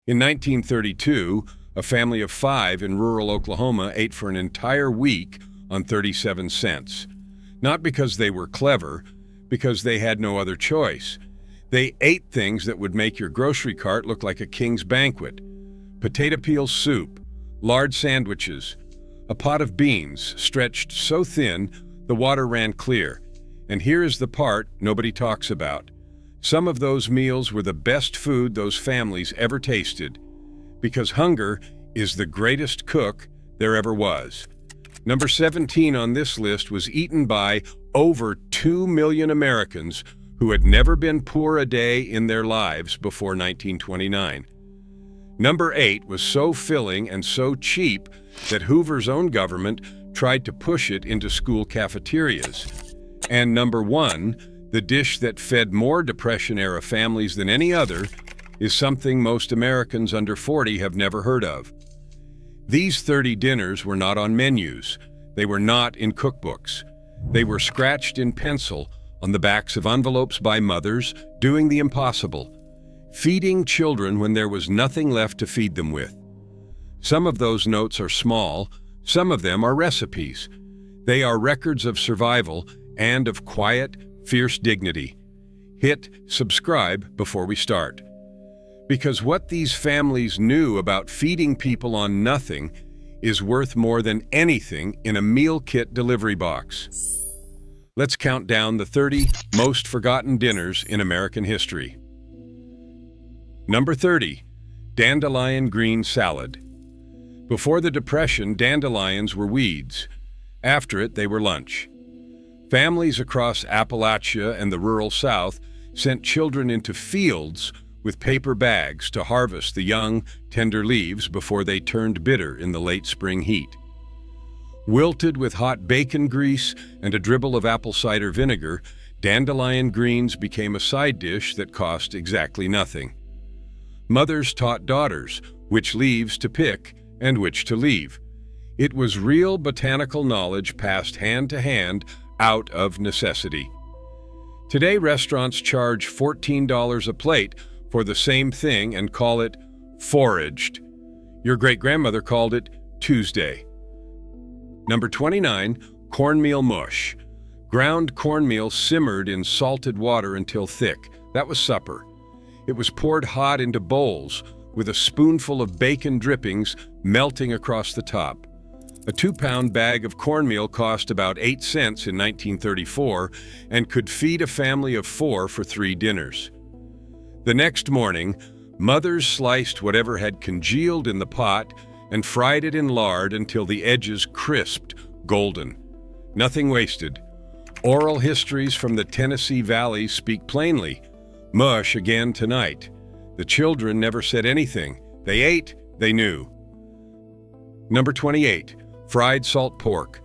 In 1932, a family of 5 in rural Oklahoma ate for an entire week on 37 cents. Not because they were clever, because they had no other choice. They ate things that would make your grocery cart look like a king's banquet. Potato peel soup, lard sandwiches, a pot of beans stretched so thin the water ran clear. And here is the part nobody talks about. Some of those meals were the best food those families ever tasted, because hunger is the greatest cook there ever was. Number 17 on this list was eaten by over 2 million Americans who had never been poor a day in their lives before 1929. Number 8 was so filling and so cheap that Hoover's own government tried to push it into school cafeterias. And number 1, the dish that fed more Depression-era families than any other, is something most Americans under 40 have never heard of. These 30 dinners were not on menus. They were not in cookbooks. They were scratched in pencil on the backs of envelopes by mothers doing the impossible, feeding children when there was nothing left to feed them with. Some of those notes are small, some of them are recipes. They are records of survival and of quiet, fierce dignity. Hit subscribe before we start. Because what these families knew about feeding people on nothing is worth more than anything in a meal kit delivery box. Let's count down the 30 most forgotten dinners in American history. Number 30, dandelion green salad. Before the Depression, dandelions were weeds. After it, they were lunch. Families across Appalachia and the rural South sent children into fields with paper bags to harvest the young, tender leaves before they turned bitter in the late spring heat. Wilted with hot bacon grease and a dribble of apple cider vinegar, dandelion greens became a side dish that cost exactly nothing. Mothers taught daughters which leaves to pick and which to leave. It was real botanical knowledge passed hand to hand out of necessity. Today, restaurants charge $14 a plate for the same thing and call it foraged. Your great-grandmother called it Tuesday. Number 29, cornmeal mush. Ground cornmeal simmered in salted water until thick. That was supper. It was poured hot into bowls with a spoonful of bacon drippings melting across the top. A 2-pound bag of cornmeal cost about 8 cents in 1934 and could feed a family of 4 for 3 dinners. The next morning, mothers sliced whatever had congealed in the pot and fried it in lard until the edges crisped golden. Nothing wasted. Oral histories from the Tennessee Valley speak plainly. Mush again tonight. The children never said anything. They ate, they knew. Number 28, fried salt pork.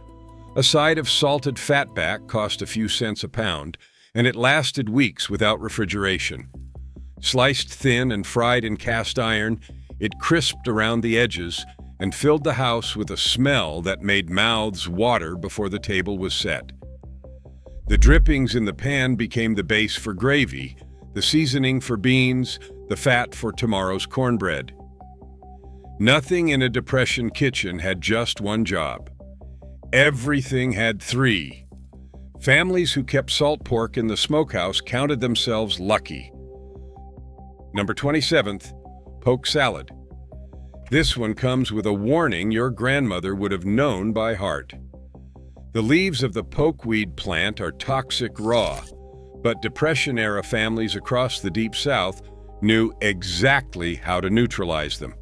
A side of salted fatback cost a few cents a pound, and it lasted weeks without refrigeration. Sliced thin and fried in cast iron, it crisped around the edges and filled the house with a smell that made mouths water before the table was set. The drippings in the pan became the base for gravy, the seasoning for beans, the fat for tomorrow's cornbread. Nothing in a Depression kitchen had just one job. Everything had 3. Families who kept salt pork in the smokehouse counted themselves lucky. Number 27th, poke salad. This one comes with a warning your grandmother would have known by heart. The leaves of the pokeweed plant are toxic raw, but Depression-era families across the Deep South knew exactly how to neutralize them.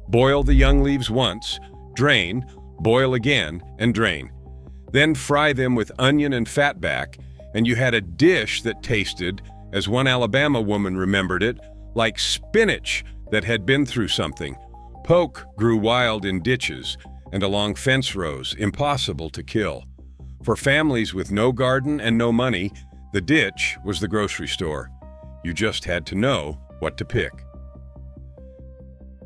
Boil the young leaves once, drain, boil again, and drain. Then fry them with onion and fatback, and you had a dish that tasted, as one Alabama woman remembered it, like spinach that had been through something. Poke grew wild in ditches and along fence rows, impossible to kill. For families with no garden and no money, the ditch was the grocery store. You just had to know what to pick.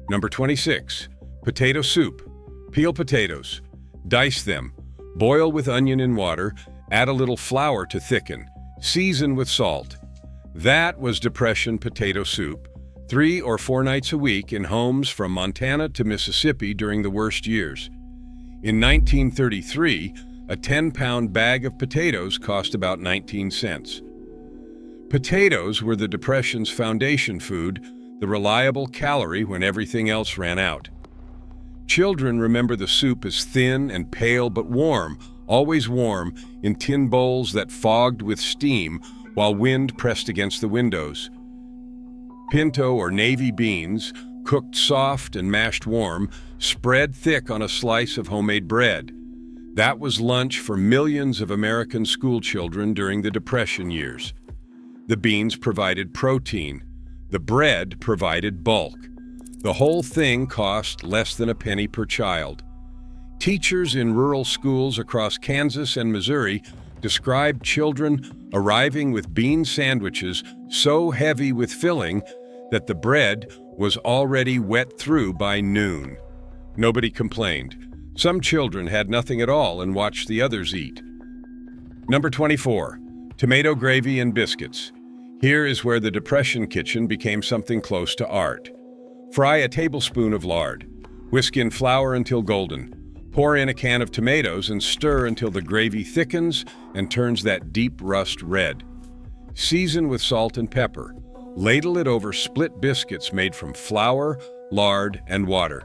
Number 26, potato soup. Peel potatoes, dice them, boil with onion and water, add a little flour to thicken, season with salt. That was Depression potato soup. 3 or 4 nights a week in homes from Montana to Mississippi during the worst years. In 1933, a 10-pound bag of potatoes cost about 19 cents. Potatoes were the Depression's foundation food, the reliable calorie when everything else ran out. Children remember the soup as thin and pale but warm, always warm, in tin bowls that fogged with steam while wind pressed against the windows. Pinto or navy beans, cooked soft and mashed warm, spread thick on a slice of homemade bread. That was lunch for millions of American schoolchildren during the Depression years. The beans provided protein. The bread provided bulk. The whole thing cost less than a penny per child. Teachers in rural schools across Kansas and Missouri described children arriving with bean sandwiches so heavy with filling that the bread was already wet through by noon. Nobody complained. Some children had nothing at all and watched the others eat. Number 24, tomato gravy and biscuits. Here is where the Depression kitchen became something close to art. Fry a tablespoon of lard. Whisk in flour until golden. Pour in a can of tomatoes and stir until the gravy thickens and turns that deep rust red. Season with salt and pepper. Ladle it over split biscuits made from flour, lard, and water.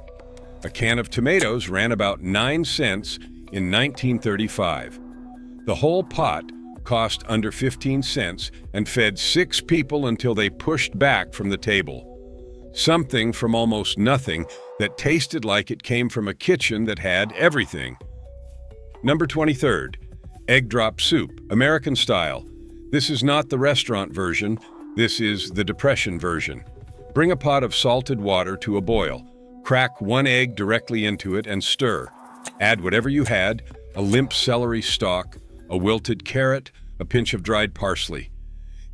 A can of tomatoes ran about 9 cents in 1935. The whole pot cost under 15 cents and fed 6 people until they pushed back from the table. Something from almost nothing that tasted like it came from a kitchen that had everything. Number 23, egg drop soup, American style. This is not the restaurant version. This is the Depression version. Bring a pot of salted water to a boil. Crack 1 egg directly into it and stir. Add whatever you had, a limp celery stalk, a wilted carrot, a pinch of dried parsley.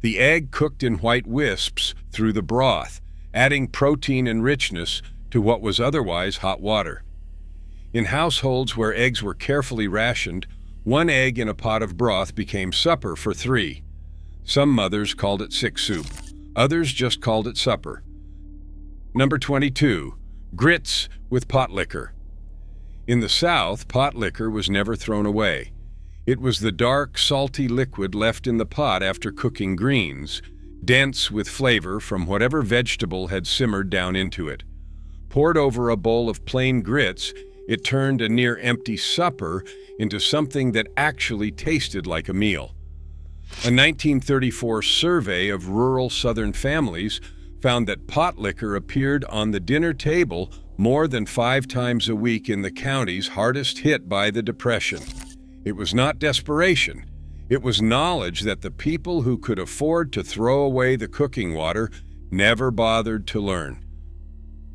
The egg cooked in white wisps through the broth, adding protein and richness to what was otherwise hot water. In households where eggs were carefully rationed, 1 egg in a pot of broth became supper for 3. Some mothers called it sick soup. Others just called it supper. Number 22, grits with pot liquor. In the South, pot liquor was never thrown away. It was the dark, salty liquid left in the pot after cooking greens, dense with flavor from whatever vegetable had simmered down into it. Poured over a bowl of plain grits, it turned a near-empty supper into something that actually tasted like a meal. A 1934 survey of rural Southern families found that pot liquor appeared on the dinner table more than 5 times a week in the counties hardest hit by the Depression. It was not desperation. It was knowledge that the people who could afford to throw away the cooking water never bothered to learn.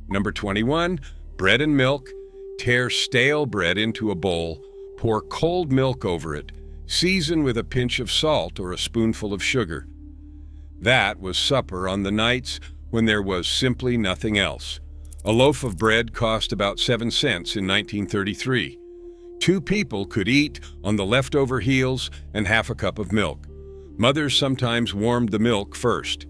Number 21, bread and milk. Tear stale bread into a bowl, pour cold milk over it, season with a pinch of salt or a spoonful of sugar. That was supper on the nights when there was simply nothing else. A loaf of bread cost about 7 cents in 1933. 2 people could eat on the leftover heels and half a cup of milk. Mothers sometimes warmed the milk first.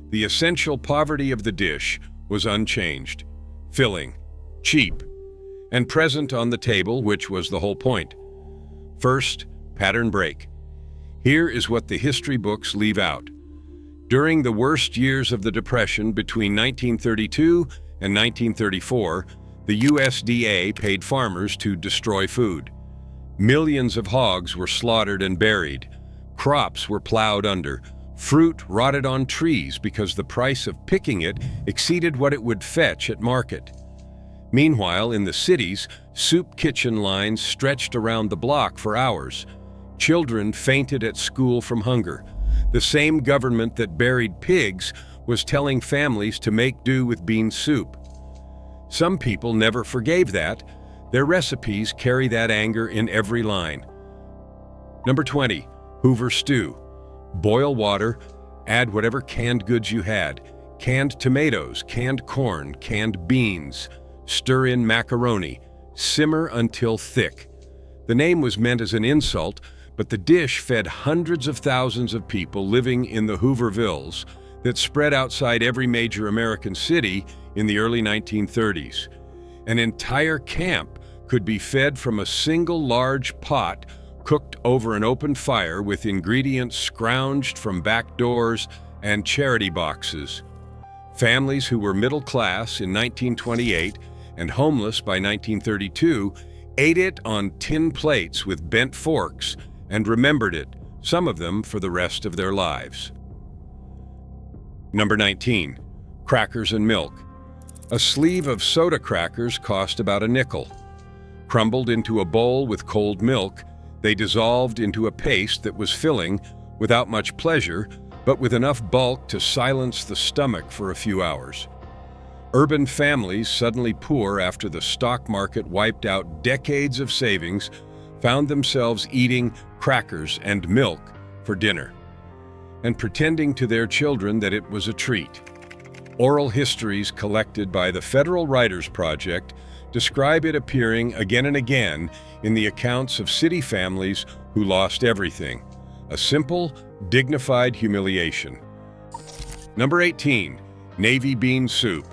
The essential poverty of the dish was unchanged, filling, cheap, and present on the table, which was the whole point. First, pattern break. Here is what the history books leave out. During the worst years of the Depression between 1932 and 1934, the USDA paid farmers to destroy food. Millions of hogs were slaughtered and buried. Crops were plowed under. Fruit rotted on trees because the price of picking it exceeded what it would fetch at market. Meanwhile, in the cities, soup kitchen lines stretched around the block for hours. Children fainted at school from hunger. The same government that buried pigs was telling families to make do with bean soup. Some people never forgave that. Their recipes carry that anger in every line. Number 20, Hoover stew. Boil water, add whatever canned goods you had. Canned tomatoes, canned corn, canned beans. Stir in macaroni. Simmer until thick. The name was meant as an insult, but the dish fed hundreds of thousands of people living in the Hoovervilles that spread outside every major American city in the early 1930s. An entire camp could be fed from a single large pot cooked over an open fire with ingredients scrounged from back doors and charity boxes. Families who were middle class in 1928 and homeless by 1932 ate it on tin plates with bent forks and remembered it, some of them for the rest of their lives. Number 19. Crackers and milk. A sleeve of soda crackers cost about a nickel. Crumbled into a bowl with cold milk, they dissolved into a paste that was filling without much pleasure, but with enough bulk to silence the stomach for a few hours. Urban families, suddenly poor after the stock market wiped out decades of savings, found themselves eating crackers and milk for dinner, and pretending to their children that it was a treat. Oral histories collected by the Federal Writers Project describe it appearing again and again in the accounts of city families who lost everything. A simple, dignified humiliation. Number 18. Navy bean soup.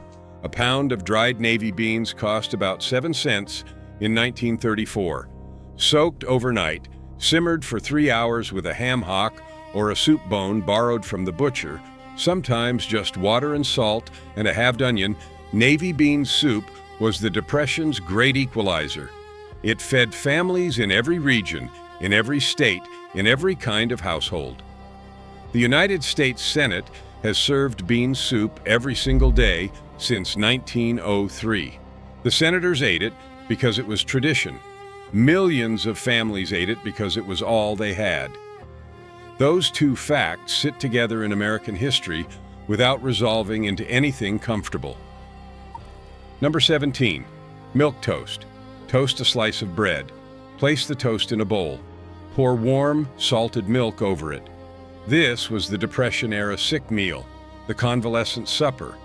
A pound of dried navy beans cost about 7 cents in 1934. Soaked overnight, simmered for 3 hours with a ham hock or a soup bone borrowed from the butcher, sometimes just water and salt and a halved onion, navy bean soup was the Depression's great equalizer. It fed families in every region, in every state, in every kind of household. The United States Senate has served bean soup every single day since 1903. The senators ate it because it was tradition. Millions of families ate it because it was all they had. Those two facts sit together in American history without resolving into anything comfortable. Number 17. Milk toast. Toast a slice of bread. Place the toast in a bowl. Pour warm, salted milk over it. This was the Depression-era sick meal, the convalescent supper,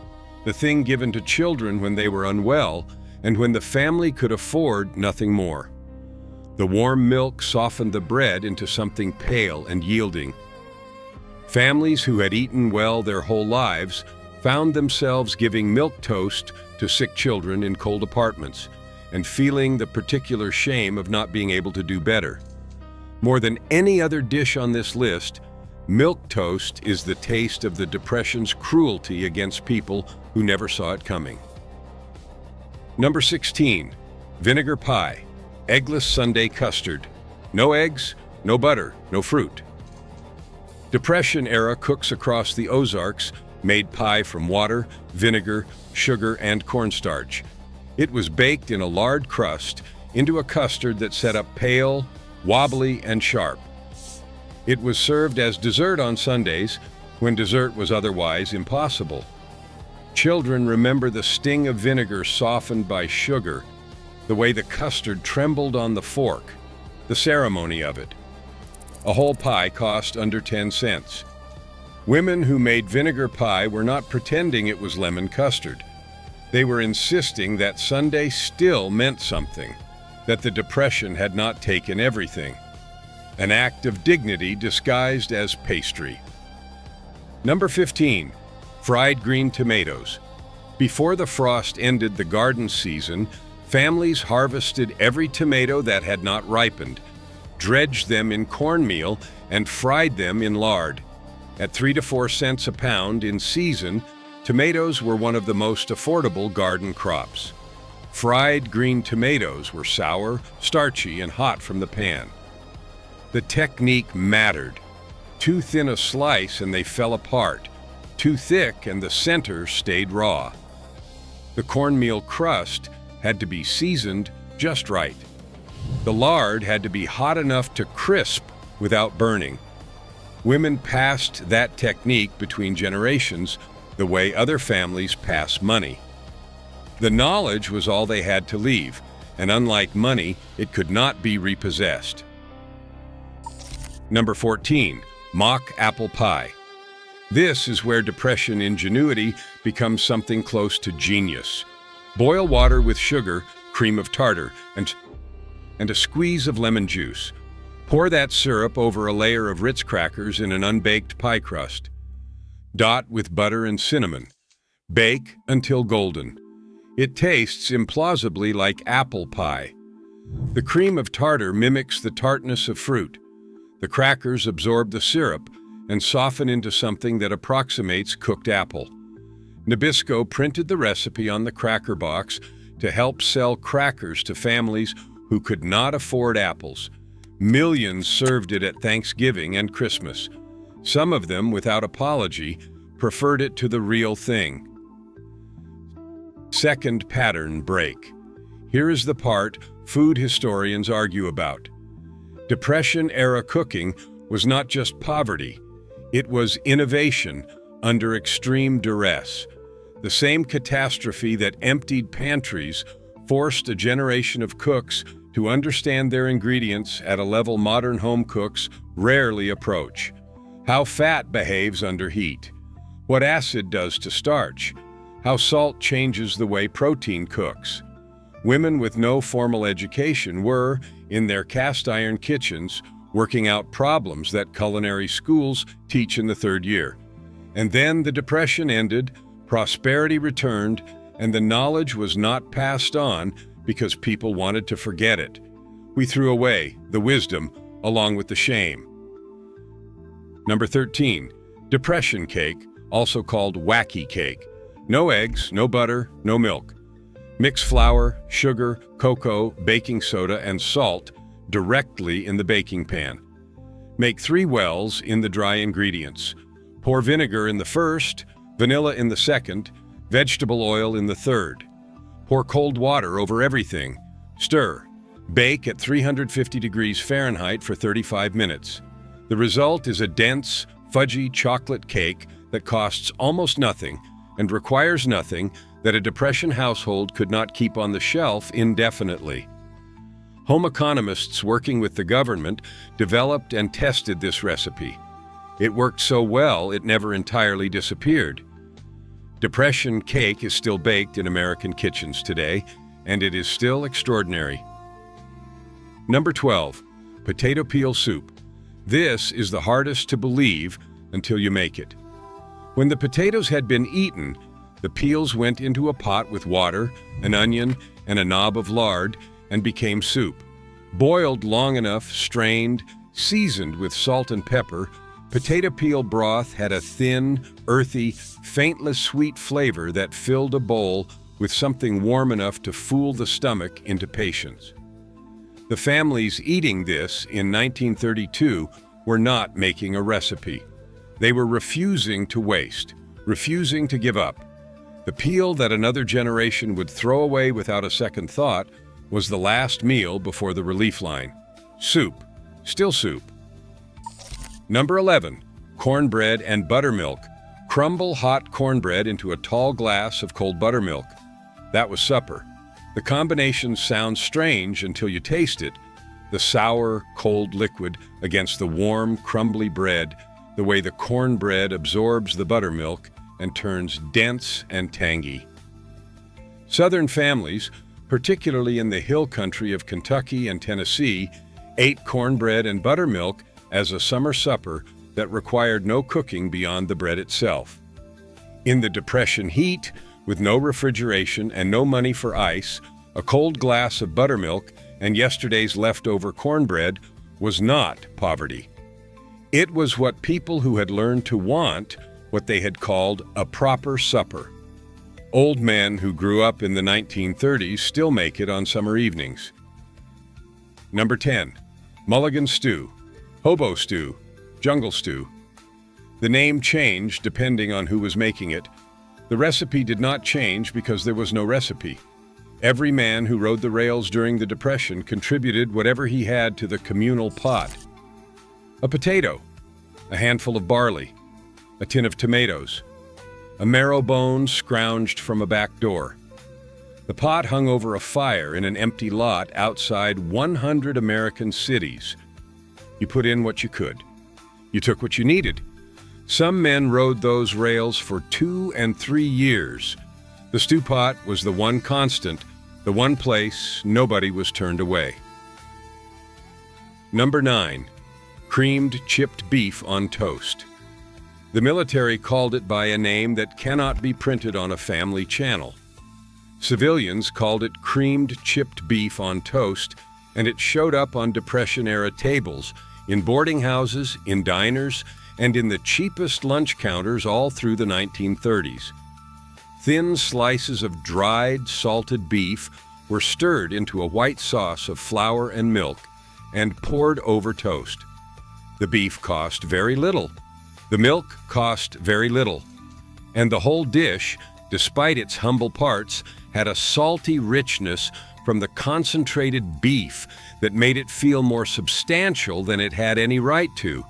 the thing given to children when they were unwell and when the family could afford nothing more. The warm milk softened the bread into something pale and yielding. Families who had eaten well their whole lives found themselves giving milk toast to sick children in cold apartments and feeling the particular shame of not being able to do better. More than any other dish on this list, milk toast is the taste of the Depression's cruelty against people who never saw it coming. Number 16. Vinegar pie. Eggless Sunday custard. No eggs, no butter, no fruit. Depression-era cooks across the Ozarks made pie from water, vinegar, sugar, and cornstarch. It was baked in a lard crust into a custard that set up pale, wobbly, and sharp. It was served as dessert on Sundays, when dessert was otherwise impossible. Children remember the sting of vinegar softened by sugar, the way the custard trembled on the fork, the ceremony of it. A whole pie cost under 10 cents. Women who made vinegar pie were not pretending it was lemon custard. They were insisting that Sunday still meant something, that the Depression had not taken everything. An act of dignity disguised as pastry. Number 15. Fried green tomatoes. Before the frost ended the garden season, families harvested every tomato that had not ripened, dredged them in cornmeal, and fried them in lard. At 3 to 4 cents a pound in season, tomatoes were one of the most affordable garden crops. Fried green tomatoes were sour, starchy, and hot from the pan. The technique mattered. Too thin a slice and they fell apart. Too thick and the center stayed raw. The cornmeal crust had to be seasoned just right. The lard had to be hot enough to crisp without burning. Women passed that technique between generations the way other families pass money. The knowledge was all they had to leave, and unlike money, it could not be repossessed. Number 14. Mock apple pie. This is where Depression ingenuity becomes something close to genius. Boil water with sugar, cream of tartar, and a squeeze of lemon juice. Pour that syrup over a layer of Ritz crackers in an unbaked pie crust. Dot with butter and cinnamon. Bake until golden. It tastes implausibly like apple pie. The cream of tartar mimics the tartness of fruit. The crackers absorb the syrup and soften into something that approximates cooked apple. Nabisco printed the recipe on the cracker box to help sell crackers to families who could not afford apples. Millions served it at Thanksgiving and Christmas. Some of them, without apology, preferred it to the real thing. Second pattern break. Here is the part food historians argue about. Depression-era cooking was not just poverty, it was innovation under extreme duress. The same catastrophe that emptied pantries forced a generation of cooks to understand their ingredients at a level modern home cooks rarely approach. How fat behaves under heat, what acid does to starch, how salt changes the way protein cooks. Women with no formal education were, in their cast-iron kitchens, working out problems that culinary schools teach in the third year. And then the Depression ended, prosperity returned, and the knowledge was not passed on because people wanted to forget it. We threw away the wisdom along with the shame. Number 13, depression cake, also called wacky cake. No eggs, no butter, no milk. Mix flour, sugar, cocoa, baking soda, and salt directly in the baking pan. Make 3 wells in the dry ingredients. Pour vinegar in the first, vanilla in the second, vegetable oil in the third. Pour cold water over everything. Stir. Bake at 350 degrees Fahrenheit for 35 minutes. The result is a dense, fudgy chocolate cake that costs almost nothing and requires nothing that a Depression household could not keep on the shelf indefinitely. Home economists working with the government developed and tested this recipe. It worked so well it never entirely disappeared. Depression cake is still baked in American kitchens today, and it is still extraordinary. Number 12, potato peel soup. This is the hardest to believe until you make it. When the potatoes had been eaten, the peels went into a pot with water, an onion, and a knob of lard and became soup. Boiled long enough, strained, seasoned with salt and pepper, potato peel broth had a thin, earthy, faintly sweet flavor that filled a bowl with something warm enough to fool the stomach into patience. The families eating this in 1932 were not making a recipe. They were refusing to waste, refusing to give up. The peel that another generation would throw away without a second thought was the last meal before the relief line. Soup, still soup. Number 11, cornbread and buttermilk. Crumble hot cornbread into a tall glass of cold buttermilk. That was supper. The combination sounds strange until you taste it. The sour, cold liquid against the warm, crumbly bread, the way the cornbread absorbs the buttermilk and turns dense and tangy. Southern families, particularly in the hill country of Kentucky and Tennessee, ate cornbread and buttermilk as a summer supper that required no cooking beyond the bread itself. In the Depression heat, with no refrigeration and no money for ice, a cold glass of buttermilk and yesterday's leftover cornbread was not poverty. It was what people who had learned to want what they had called a proper supper. Old men who grew up in the 1930s still make it on summer evenings. Number 10, mulligan stew, hobo stew, jungle stew. The name changed depending on who was making it. The recipe did not change because there was no recipe. Every man who rode the rails during the Depression contributed whatever he had to the communal pot. A potato, a handful of barley, a tin of tomatoes, a marrow bone scrounged from a back door. The pot hung over a fire in an empty lot outside 100 American cities. You put in what you could. You took what you needed. Some men rode those rails for 2 and 3 years. The stew pot was the one constant, the one place nobody was turned away. Number 9, creamed chipped beef on toast. The military called it by a name that cannot be printed on a family channel. Civilians called it creamed chipped beef on toast, and it showed up on Depression-era tables, in boarding houses, in diners, and in the cheapest lunch counters all through the 1930s. Thin slices of dried, salted beef were stirred into a white sauce of flour and milk and poured over toast. The beef cost very little. The milk cost very little. And the whole dish, despite its humble parts, had a salty richness from the concentrated beef that made it feel more substantial than it had any right to.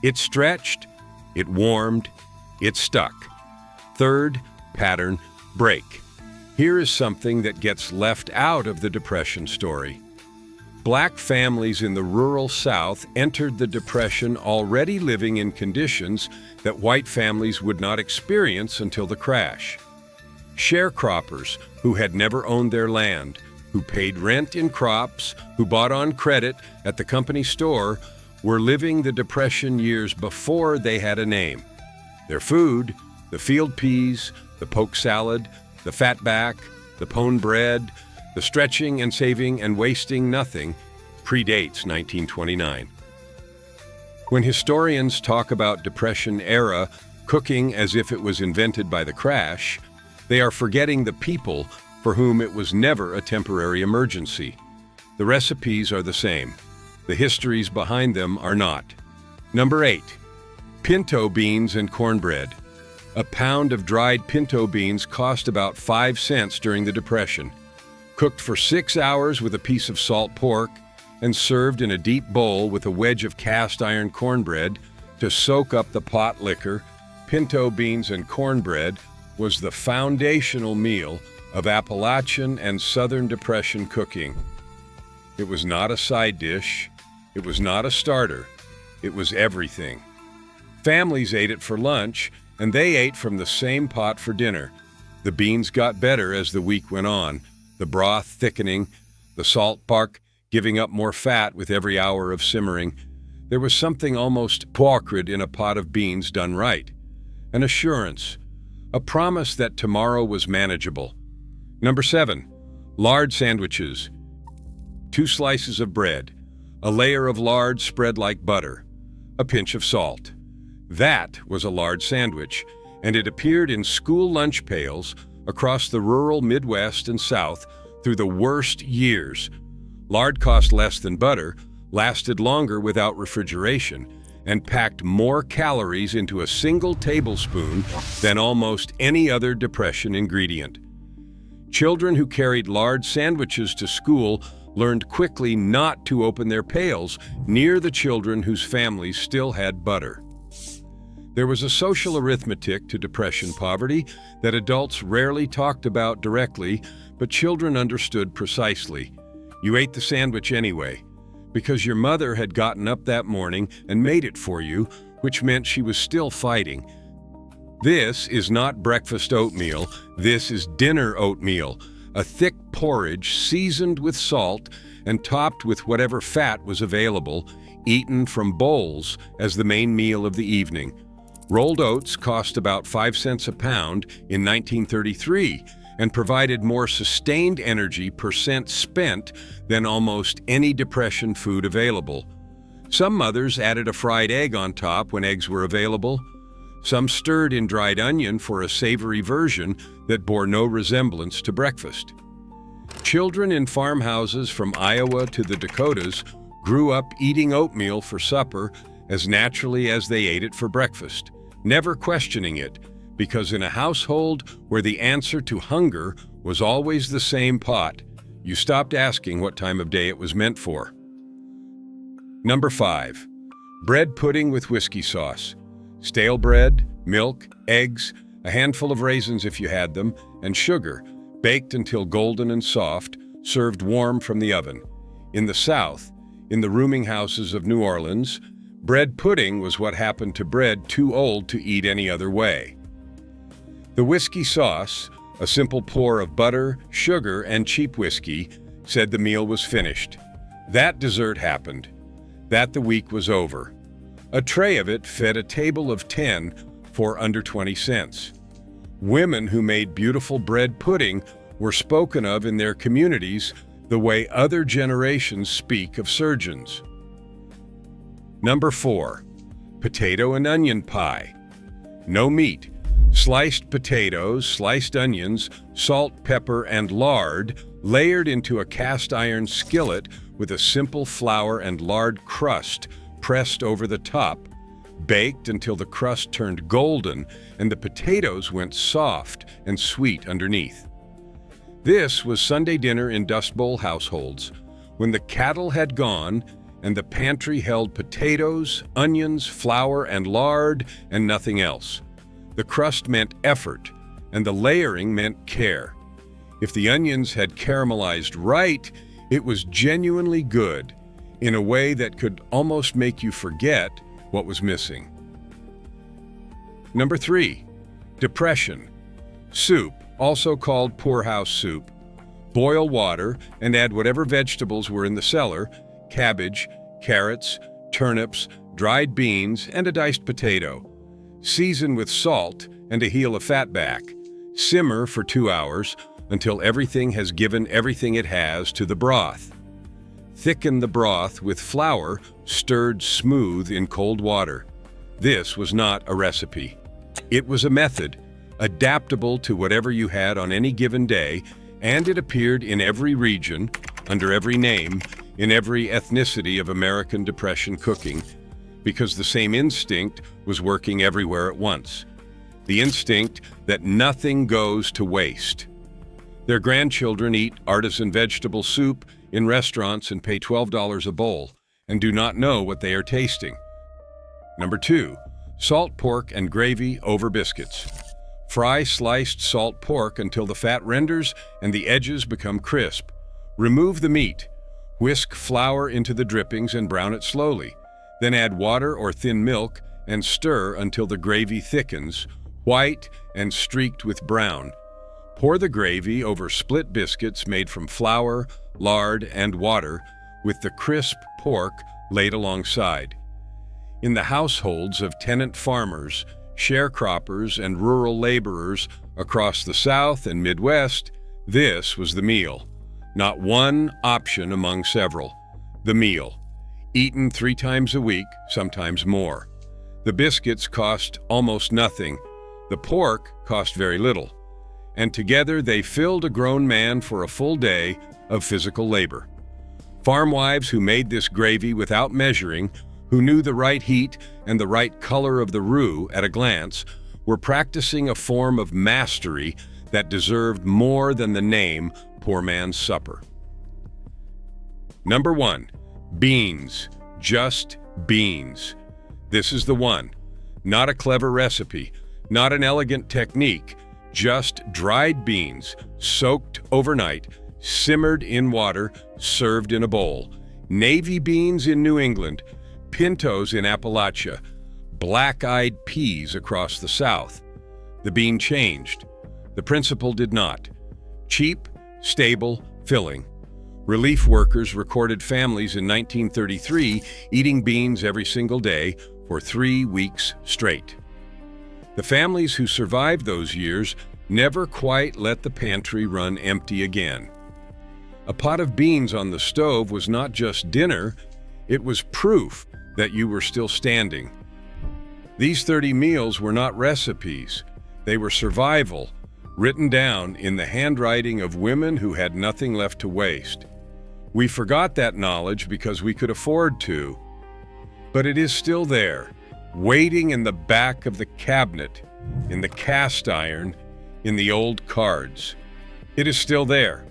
It stretched, it warmed, it stuck. Third pattern, break. Here is something that gets left out of the Depression story. Black families in the rural South entered the Depression already living in conditions that white families would not experience until the crash. Sharecroppers who had never owned their land, who paid rent in crops, who bought on credit at the company store, were living the Depression years before they had a name. Their food, the field peas, the poke salad, the fatback, the pone bread, the stretching and saving and wasting nothing, predates 1929. When historians talk about Depression-era cooking as if it was invented by the crash, they are forgetting the people for whom it was never a temporary emergency. The recipes are the same. The histories behind them are not. Number 8. Pinto beans and cornbread. A pound of dried pinto beans cost about 5 cents during the Depression. Cooked for 6 hours with a piece of salt pork and served in a deep bowl with a wedge of cast iron cornbread to soak up the pot liquor, pinto beans and cornbread was the foundational meal of Appalachian and Southern Depression cooking. It was not a side dish. It was not a starter. It was everything. Families ate it for lunch, and they ate from the same pot for dinner. The beans got better as the week went on, the broth thickening, the salt bark giving up more fat with every hour of simmering. There was something almost poacred in a pot of beans done right. An assurance, a promise that tomorrow was manageable. Number 7, lard sandwiches. 2 slices of bread, a layer of lard spread like butter, a pinch of salt. That was a lard sandwich, and it appeared in school lunch pails across the rural Midwest and South through the worst years. Lard cost less than butter, lasted longer without refrigeration, and packed more calories into a single tablespoon than almost any other Depression ingredient. Children who carried lard sandwiches to school learned quickly not to open their pails near the children whose families still had butter. There was a social arithmetic to Depression poverty that adults rarely talked about directly, but children understood precisely. You ate the sandwich anyway, because your mother had gotten up that morning and made it for you, which meant she was still fighting. This is not breakfast oatmeal, this is dinner oatmeal, a thick porridge seasoned with salt and topped with whatever fat was available, eaten from bowls as the main meal of the evening. Rolled oats cost about 5 cents a pound in 1933 and provided more sustained energy per cent spent than almost any Depression food available. Some mothers added a fried egg on top when eggs were available. Some stirred in dried onion for a savory version that bore no resemblance to breakfast. Children in farmhouses from Iowa to the Dakotas grew up eating oatmeal for supper as naturally as they ate it for breakfast, never questioning it, because in a household where the answer to hunger was always the same pot, you stopped asking what time of day it was meant for. Number 5, bread pudding with whiskey sauce. Stale bread, milk, eggs, a handful of raisins if you had them, and sugar, baked until golden and soft, served warm from the oven. In the South, in the rooming houses of New Orleans, bread pudding was what happened to bread too old to eat any other way. The whiskey sauce, a simple pour of butter, sugar, and cheap whiskey, said the meal was finished. That dessert happened. That the week was over. A tray of it fed a table of 10 for under 20 cents. Women who made beautiful bread pudding were spoken of in their communities the way other generations speak of surgeons. Number 4. Potato and onion pie. No meat. Sliced potatoes, sliced onions, salt, pepper, and lard layered into a cast iron skillet with a simple flour and lard crust pressed over the top, baked until the crust turned golden and the potatoes went soft and sweet underneath. This was Sunday dinner in Dust Bowl households, when the cattle had gone and the pantry held potatoes, onions, flour, and lard, and nothing else. The crust meant effort, and the layering meant care. If the onions had caramelized right, it was genuinely good, in a way that could almost make you forget what was missing. Number 3. Depression. Soup, also called poorhouse soup. Boil water and add whatever vegetables were in the cellar: cabbage, carrots, turnips, dried beans, and a diced potato. Season with salt and a heel of fatback. Simmer for 2 hours until everything has given everything it has to the broth. Thicken the broth with flour stirred smooth in cold water. This was not a recipe. It was a method, adaptable to whatever you had on any given day, and it appeared in every region, under every name, in every ethnicity of American Depression cooking, because the same instinct was working everywhere at once. The instinct that nothing goes to waste. Their grandchildren eat artisan vegetable soup in restaurants and pay $12 a bowl and do not know what they are tasting. Number 2. Salt pork and gravy over biscuits. Fry sliced salt pork until the fat renders and the edges become crisp. Remove the meat. Whisk flour into the drippings and brown it slowly. Then add water or thin milk and stir until the gravy thickens, white and streaked with brown. Pour the gravy over split biscuits made from flour, lard, and water, with the crisp pork laid alongside. In the households of tenant farmers, sharecroppers, and rural laborers across the South and Midwest, this was the meal. Not one option among several. The meal. Eaten 3 times a week, sometimes more. The biscuits cost almost nothing. The pork cost very little. And together they filled a grown man for a full day of physical labor. Farm wives who made this gravy without measuring, who knew the right heat and the right color of the roux at a glance, were practicing a form of mastery that deserved more than the name poor man's supper. Number 1. Beans. Just beans. This is the one. Not a clever recipe, not an elegant technique, just dried beans, soaked overnight, simmered in water, served in a bowl. Navy beans in New England, pintos in Appalachia, black-eyed peas across the South. The bean changed. The principle did not. Cheap, stable, filling. Relief workers recorded families in 1933 eating beans every single day for 3 weeks straight. The families who survived those years never quite let the pantry run empty again. A pot of beans on the stove was not just dinner, it was proof that you were still standing. These 30 meals were not recipes, they were survival, written down in the handwriting of women who had nothing left to waste. We forgot that knowledge because we could afford to, but it is still there, waiting in the back of the cabinet, in the cast iron, in the old cards. It is still there.